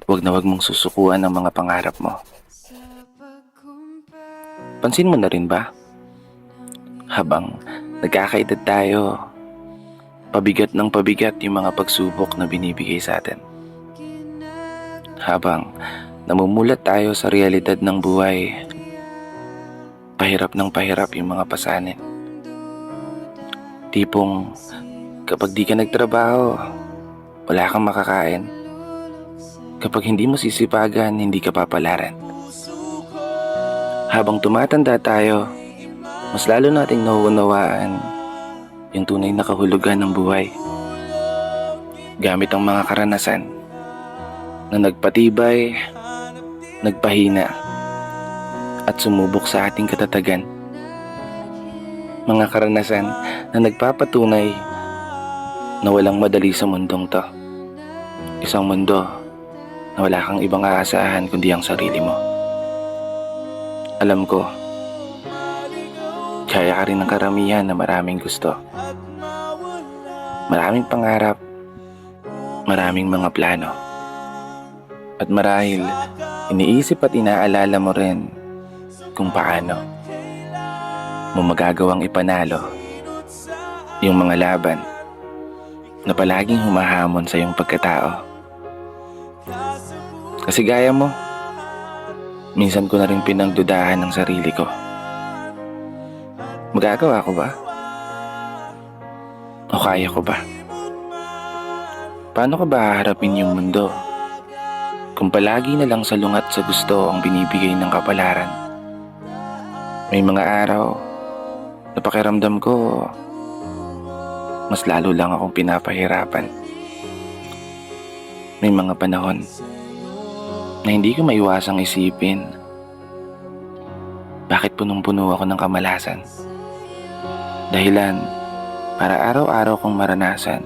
Huwag na huwag mong susukuan ang mga pangarap mo. Pansin mo na rin ba? Habang nagkakaedad tayo, pabigat ng pabigat yung mga pagsubok na binibigay sa atin. Habang namumulat tayo sa realidad ng buhay, pahirap ng pahirap yung mga pasanin. Tipong kapag di ka nagtrabaho, wala kang makakain. Kapag hindi mo sisipagan, hindi ka papalaran. Habang tumatanda tayo, mas lalo nating nauunawaan yung tunay na kahulugan ng buhay. Gamit ang mga karanasan na nagpatibay, nagpahina, at sumubok sa ating katatagan. Mga karanasan na nagpapatunay na walang madali sa mundong to. Isang mundo na wala kang ibang aasahan kundi ang sarili mo. Alam ko, kaya ka rin ng karamihan na maraming gusto. Maraming pangarap, maraming mga plano. At marahil, iniisip at inaalala mo rin kung paano mo magagawang ipanalo yung mga laban na palaging humahamon sa iyong pagkatao. Kasi gaya mo, minsan ko na rin pinagdudahan ng sarili ko. Magagawa ko ba? O kaya ko ba? Paano ko ba haharapin yung mundo kung palagi na lang salungat sa gusto ang binibigay ng kapalaran? May mga araw na pakiramdam ko mas lalo lang akong pinapahirapan. May mga panahon na hindi ko maiwasang isipin, bakit punong-puno ako ng kamalasan? Dahilan para araw-araw kong maranasan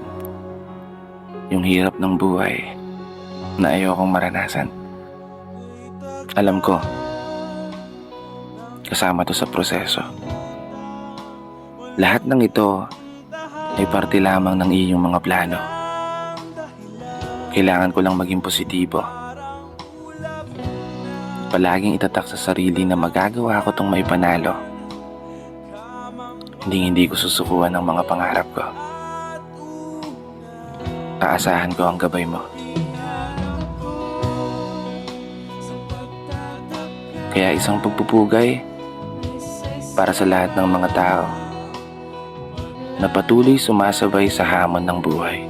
yung hirap ng buhay na ayokong maranasan. Alam ko, kasama to sa proseso. Lahat ng ito ay parte lamang ng iyong mga plano. Kailangan ko lang maging positibo. Palaging itatak sa sarili na magagawa ko tong maipanalo. Hindi ko susukuan ng mga pangarap ko. Aasahan ko ang gabay mo. Kaya isang pagpupugay para sa lahat ng mga tao na patuloy sumasabay sa hamon ng buhay.